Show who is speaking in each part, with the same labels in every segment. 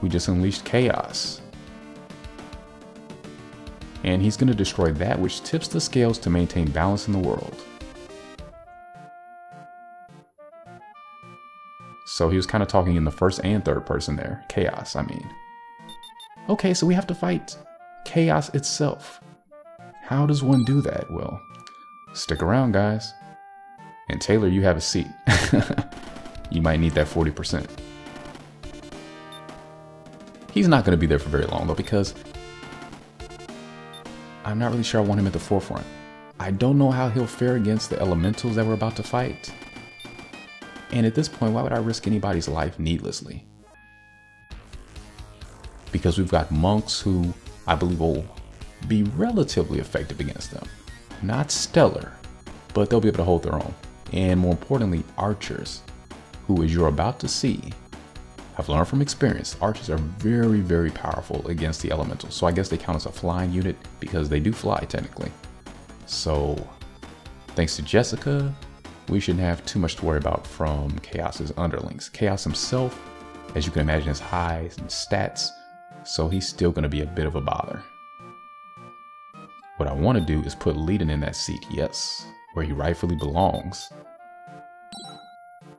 Speaker 1: We just unleashed chaos. And he's going to destroy that which tips the scales to maintain balance in the world. So he was kind of talking in the first and third person there. Chaos, I mean. Okay, so we have to fight chaos itself. How does one do that? Well, stick around, guys. And Taylor, you have a seat. You might need that 40%. He's not going to be there for very long, though, because I'm not really sure I want him at the forefront. I don't know how he'll fare against the elementals that we're about to fight. And at this point, why would I risk anybody's life needlessly? Because we've got monks who I believe will be relatively effective against them. Not stellar, but they'll be able to hold their own. And more importantly, archers, who, as you're about to see, I've learned from experience, archers are very, very powerful against the elementals. So I guess they count as a flying unit because they do fly technically. So thanks to Jessica, we shouldn't have too much to worry about from Chaos's underlings. Chaos himself, as you can imagine, has highs and stats, so he's still going to be a bit of a bother. What I want to do is put Leiden in that seat, yes, where he rightfully belongs.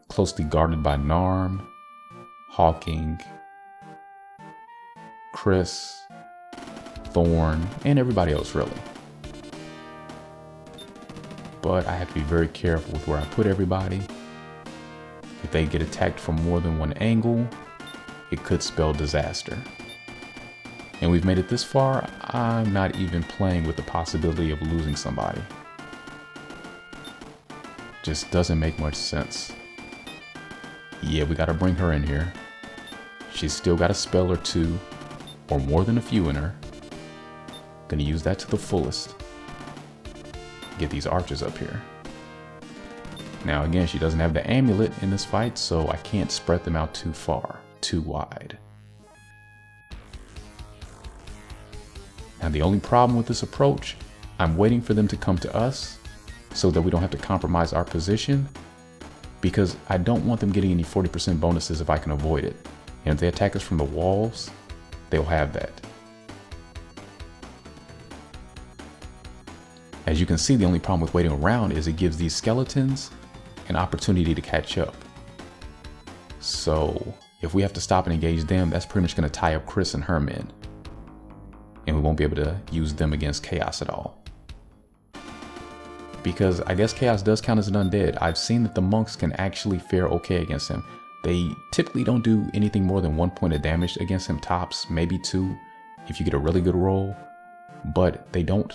Speaker 1: Closely guarded by Narm, Hawking, Chris, Thorn, and everybody else really. But I have to be very careful with where I put everybody. If they get attacked from more than one angle, it could spell disaster. And we've made it this far, I'm not even playing with the possibility of losing somebody. Just doesn't make much sense. Yeah, we gotta bring her in here. She's still got a spell or two, or more than a few in her. Gonna use that to the fullest. Get these archers up here. Now again, she doesn't have the amulet in this fight, so I can't spread them out too far, too wide. Now the only problem with this approach, I'm waiting for them to come to us so that we don't have to compromise our position, because I don't want them getting any 40% bonuses if I can avoid it. And if they attack us from the walls, they'll have that. As you can see, the only problem with waiting around is it gives these skeletons an opportunity to catch up. So if we have to stop and engage them, that's pretty much going to tie up Chris and her men. And we won't be able to use them against Chaos at all. Because I guess Chaos does count as an undead. I've seen that the monks can actually fare okay against him. They typically don't do anything more than 1 point of damage against him tops, maybe 2 if you get a really good roll. But they don't,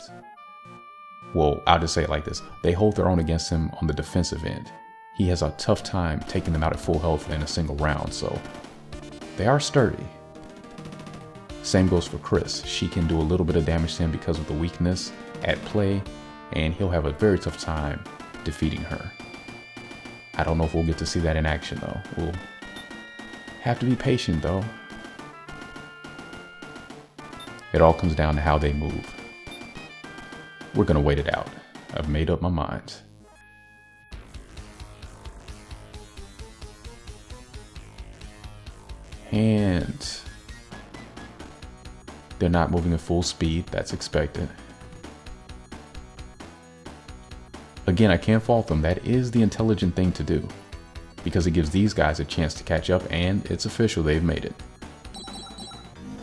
Speaker 1: well, I'll just say it like this. They hold their own against him on the defensive end. He has a tough time taking them out at full health in a single round, so they are sturdy. Same goes for Chris. She can do a little bit of damage to him because of the weakness at play, and he'll have a very tough time defeating her. I don't know if we'll get to see that in action though. We'll have to be patient though. It all comes down to how they move. We're gonna wait it out. I've made up my mind. And they're not moving at full speed. That's expected. Again, I can't fault them. That is the intelligent thing to do, because it gives these guys a chance to catch up, and it's official, they've made it.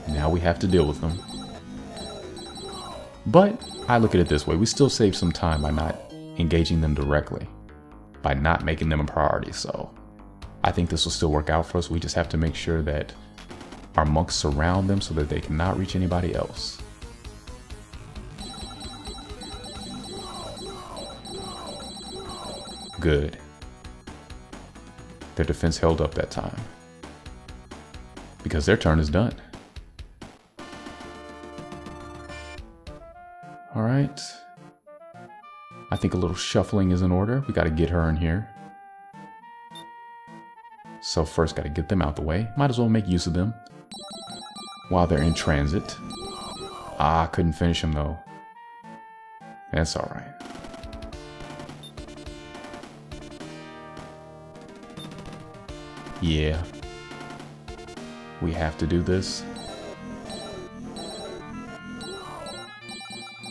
Speaker 1: Now we have to deal with them. But I look at it this way, we still save some time by not engaging them directly, by not making them a priority, so I think this will still work out for us. We just have to make sure that our monks surround them so that they cannot reach anybody else. Good. Their defense held up that time, because their turn is done. All right. I think a little shuffling is in order. We got to get her in here. So first got to get them out the way. Might as well make use of them while they're in transit. Ah, couldn't finish him though. That's all right. Yeah. We have to do this.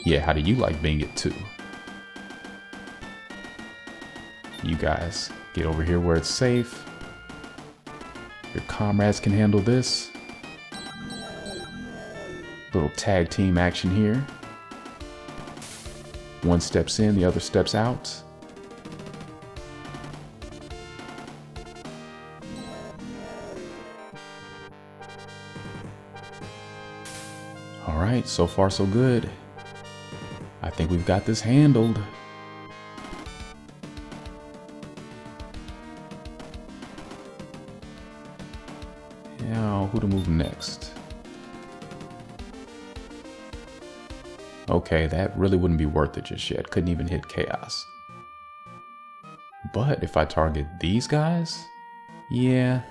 Speaker 1: Yeah, how do you like being it too? You guys get over here where it's safe. Your comrades can handle this. Little tag team action here. One steps in, the other steps out. All right, so far so good. I think we've got this handled. Now, who to move next? Okay, that really wouldn't be worth it just yet. Couldn't even hit chaos. But if I target these guys, yeah.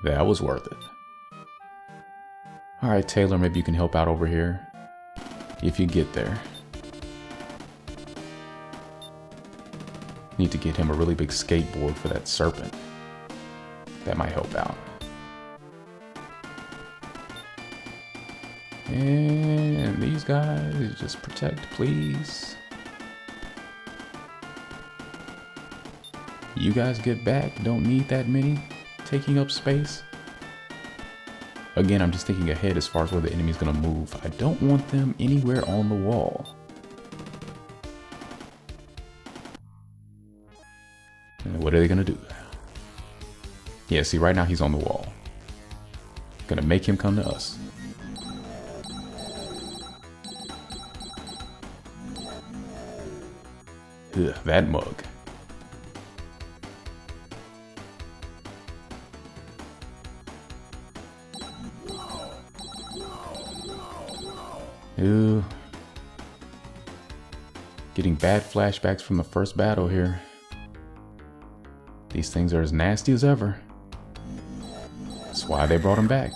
Speaker 1: That was worth it. Alright, Taylor, maybe you can help out over here. If you get there. Need to get him a really big skateboard for that serpent. That might help out. And these guys, just protect, please. You guys get back. Don't need that many taking up space. Again, I'm just thinking ahead as far as where the enemy's gonna move. I don't want them anywhere on the wall. And what are they gonna do? Yeah, see, right now he's on the wall. Gonna make him come to us. Ugh, that mug. Ew. Getting bad flashbacks from the first battle here. These things are as nasty as ever. That's why they brought him back.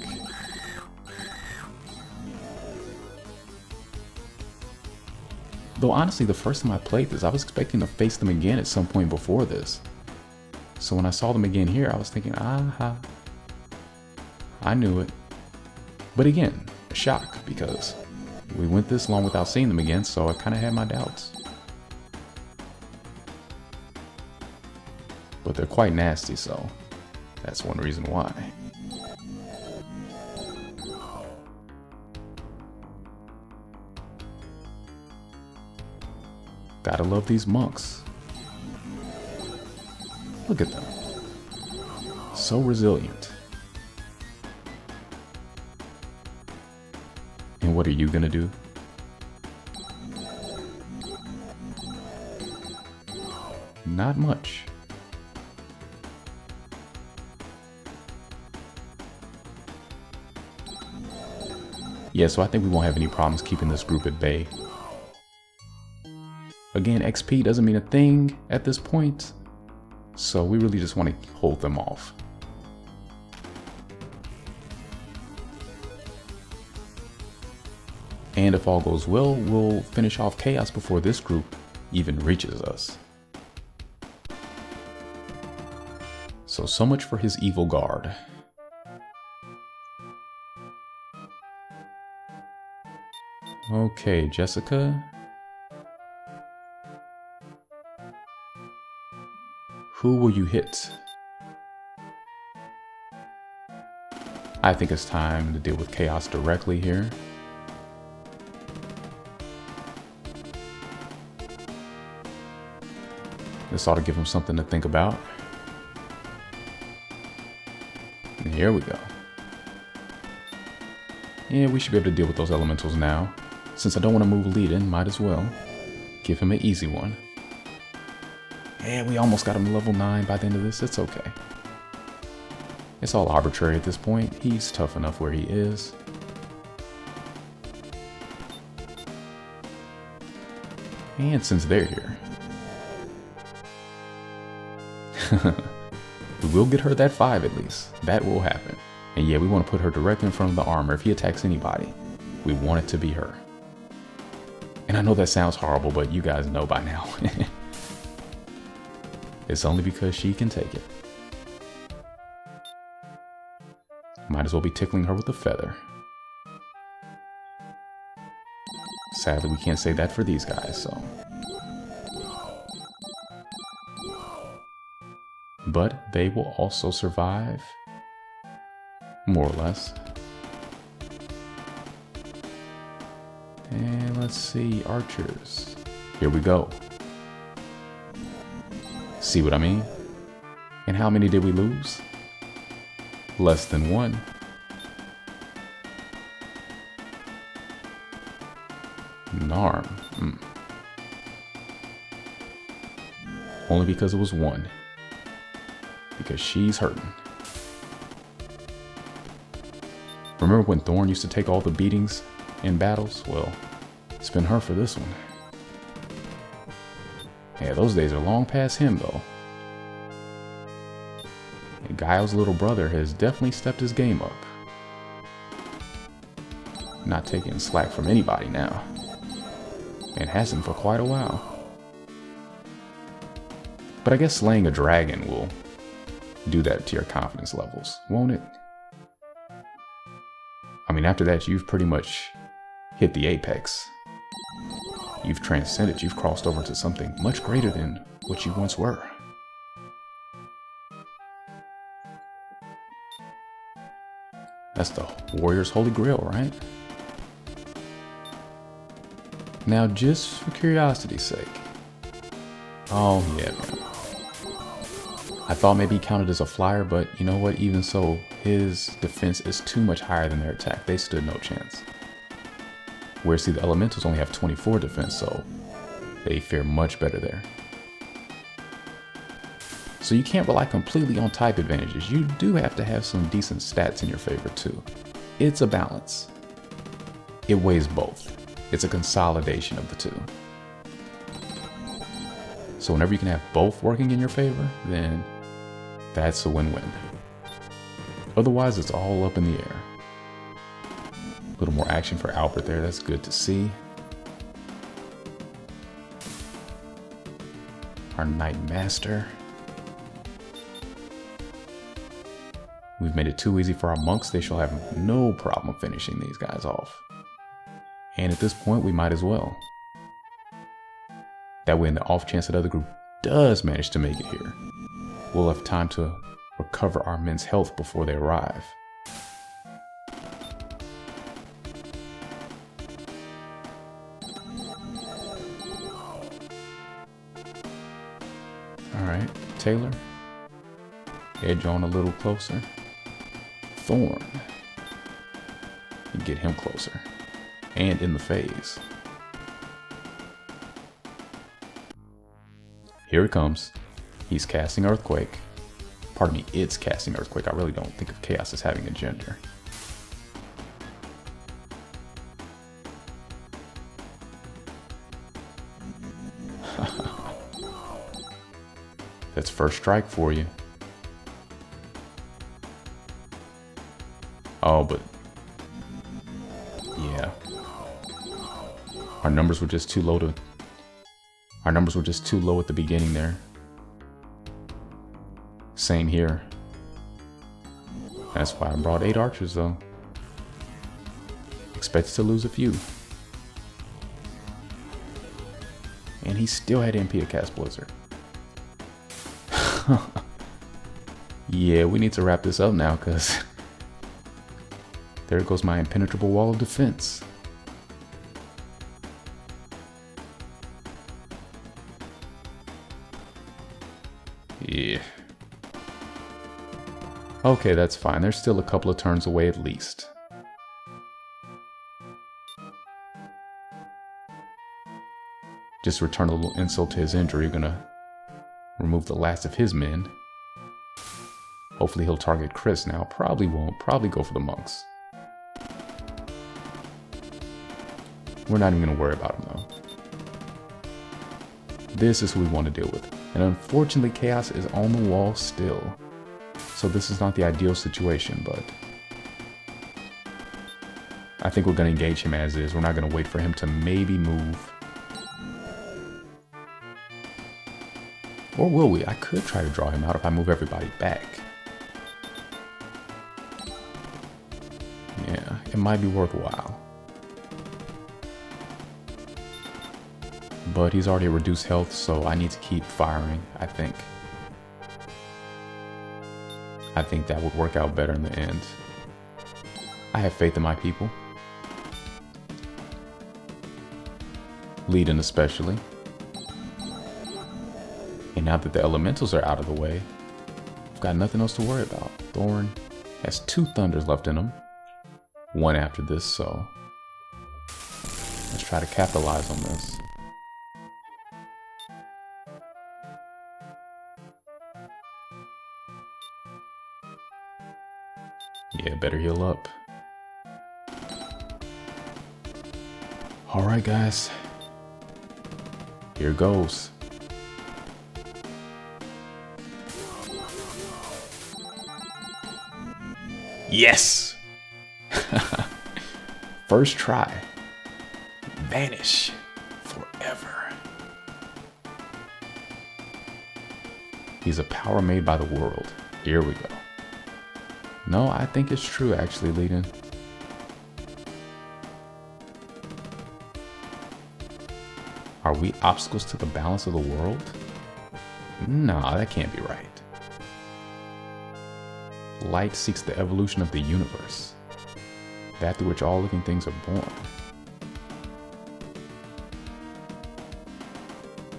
Speaker 1: Though honestly, the first time I played this, I was expecting to face them again at some point before this. So when I saw them again here, I was thinking, aha. I knew it. But again, a shock, because we went this long without seeing them again, so I kind of had my doubts. But they're quite nasty, so that's one reason why. Gotta love these monks. Look at them. So resilient. And what are you gonna do? Not much. Yeah, so I think we won't have any problems keeping this group at bay. Again, XP doesn't mean a thing at this point, so we really just want to hold them off. And if all goes well, we'll finish off Chaos before this group even reaches us. So much for his evil guard. Okay, Jessica. Who will you hit? I think it's time to deal with Chaos directly here. This ought to give him something to think about. And here we go. Yeah, we should be able to deal with those elementals now. Since I don't want to move lead in, might as well give him an easy one. Yeah, we almost got him to level 9 by the end of this. It's okay. It's all arbitrary at this point. He's tough enough where he is. And since they're here, we will get her that 5 at least. That will happen. And yeah, we want to put her directly in front of the armor. If he attacks anybody, we want it to be her. And I know that sounds horrible, but you guys know by now. It's only because she can take it. Might as well be tickling her with a feather. Sadly, we can't say that for these guys, so. But they will also survive, more or less. And let's see, archers. Here we go. See what I mean? And how many did we lose? Less than one. Narm. Only because it was one. Because she's hurting. Remember when Thorn used to take all the beatings in battles? Well, it's been her for this one. Yeah, those days are long past him, though. And Guile's little brother has definitely stepped his game up. Not taking slack from anybody now. And hasn't for quite a while. But I guess slaying a dragon will do that to your confidence levels, won't it? I mean, after that, you've pretty much hit the apex. You've transcended, you've crossed over to something much greater than what you once were. That's the warrior's holy grail, right? Now, just for curiosity's sake. Oh, yeah, man. I thought maybe he counted as a flyer, but you know what? Even so, his defense is too much higher than their attack. They stood no chance. Whereas, see, the elementals only have 24 defense, so they fare much better there. So you can't rely completely on type advantages. You do have to have some decent stats in your favor, too. It's a balance. It weighs both. It's a consolidation of the two. So whenever you can have both working in your favor, then that's a win-win. Otherwise, it's all up in the air. A little more action for Albert there. That's good to see. Our Knight Master. We've made it too easy for our monks. They shall have no problem finishing these guys off. And at this point, we might as well. That way, in the off chance that the other group does manage to make it here, we'll have time to recover our men's health before they arrive. Alright, Taylor. Edge on a little closer. Thorn. You get him closer. And in the phase. Here it comes. He's casting Earthquake. Pardon me, it's casting Earthquake. I really don't think of Chaos as having a gender. That's first strike for you. Oh, but yeah. Our numbers were just too low to... Our numbers were just too low at the beginning there. Same here. That's why I brought 8 archers, though. Expected to lose a few. And he still had MP to cast Blizzard. Yeah, we need to wrap this up now, because there goes my impenetrable wall of defense. Yeah. Okay, that's fine. There's still a couple of turns away at least. Just return a little insult to his injury. We're gonna remove the last of his men. Hopefully he'll target Chris now. Probably won't. Probably go for the monks. We're not even gonna worry about him though. This is who we want to deal with. And unfortunately, Chaos is on the wall still. So this is not the ideal situation, but I think we're going to engage him as is. We're not going to wait for him to maybe move. Or will we? I could try to draw him out if I move everybody back. it might be worthwhile. But he's already reduced health, so I need to keep firing, I think. I think that would work out better in the end. I have faith in my people. Leading especially. And now that the elementals are out of the way, I've got nothing else to worry about. Thorn has 2 thunders left in him. 1 after this, so let's try to capitalize on this. Yeah, better heal up. Alright guys, here goes. Yes! First try. Vanish forever. He's a power made by the world. Here we go. No, I think it's true actually, Leading. Are we obstacles to the balance of the world? No, that can't be right. Light seeks the evolution of the universe, that through which all living things are born.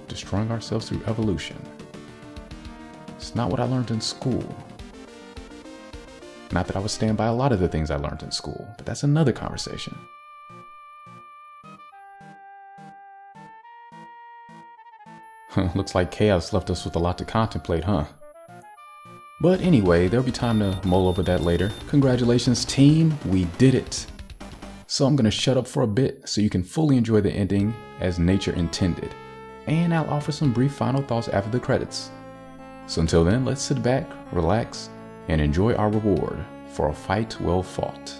Speaker 1: Destroying ourselves through evolution. It's not what I learned in school. Not that I would stand by a lot of the things I learned in school, but that's another conversation. Looks like chaos left us with a lot to contemplate, huh? But anyway, there'll be time to mull over that later. Congratulations, team, we did it. So I'm gonna shut up for a bit so you can fully enjoy the ending as nature intended. And I'll offer some brief final thoughts after the credits. So until then, let's sit back, relax, and enjoy our reward for a fight well fought.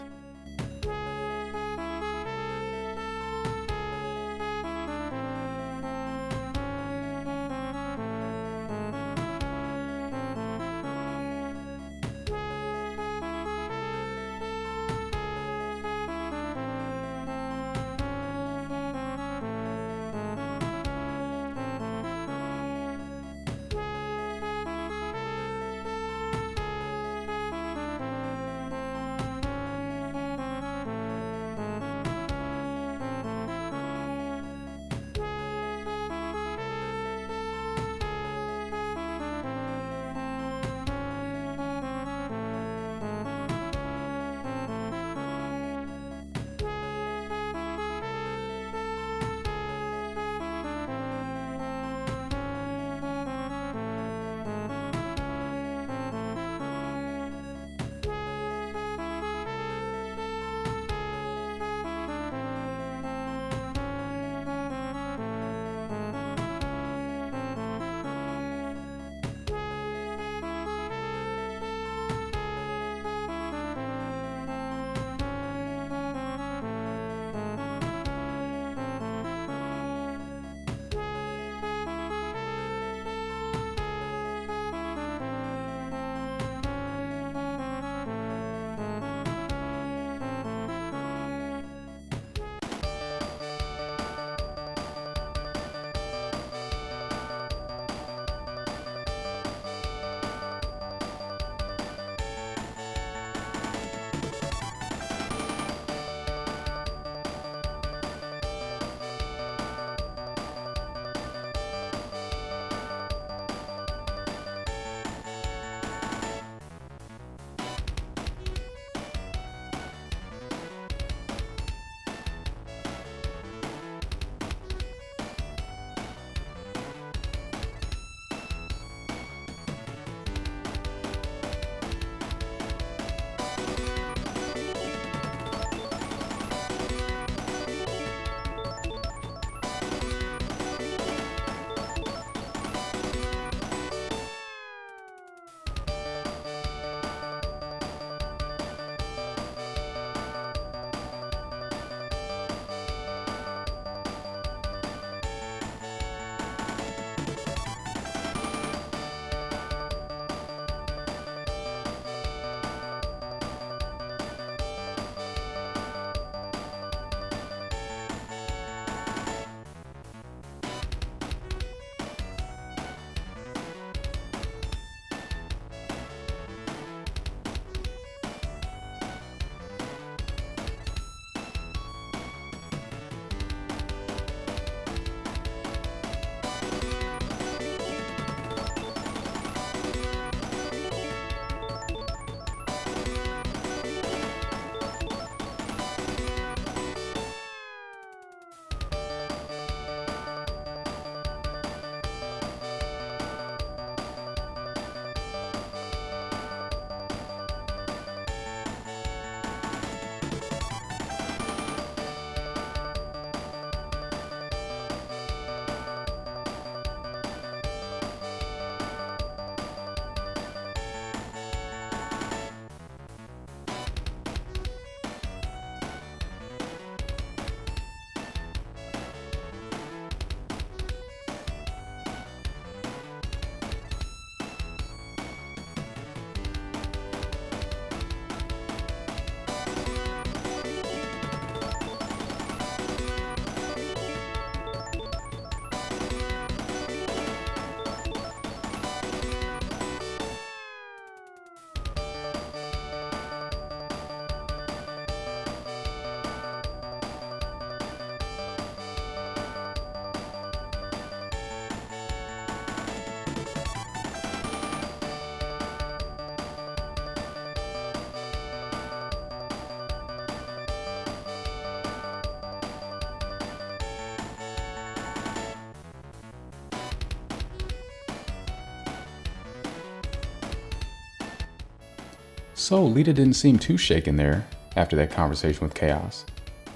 Speaker 1: So Lita didn't seem too shaken there after that conversation with Chaos,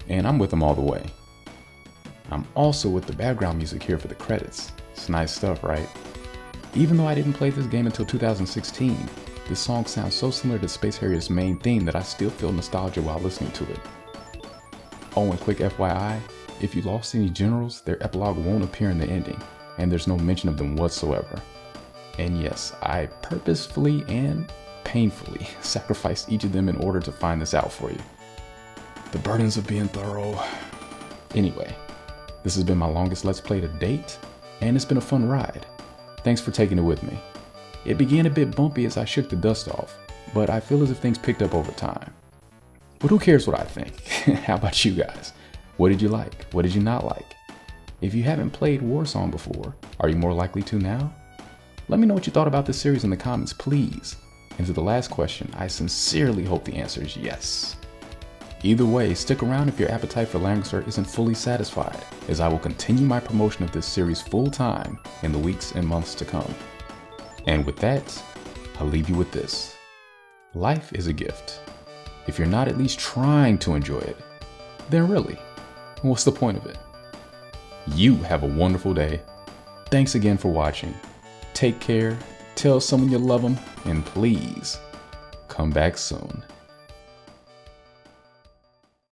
Speaker 1: and I'm with him all the way. I'm also with the background music here for the credits. It's nice stuff, right? Even though I didn't play this game until 2016, this song sounds so similar to Space Harrier's main theme that I still feel nostalgia while listening to it. Oh, and quick FYI, if you lost any generals, their epilogue won't appear in the ending, and there's no mention of them whatsoever. And yes, I purposefully and painfully sacrificed each of them in order to find this out for you. The burdens of being thorough. Anyway, this has been my longest Let's Play to date, and it's been a fun ride. Thanks for taking it with me. It began a bit bumpy as I shook the dust off, but I feel as if things picked up over time. But who cares what I think? How about you guys? What did you like? What did you not like? If you haven't played Warsong before, are you more likely to now? Let me know what you thought about this series in the comments, please. And to the last question, I sincerely hope the answer is yes. Either way, stick around if your appetite for Langrisser isn't fully satisfied, as I will continue my promotion of this series full time in the weeks and months to come. And with that, I'll leave you with this. Life is a gift. If you're not at least trying to enjoy it, then really, what's the point of it? You have a wonderful day. Thanks again for watching. Take care, tell someone you love them, and please, come back soon.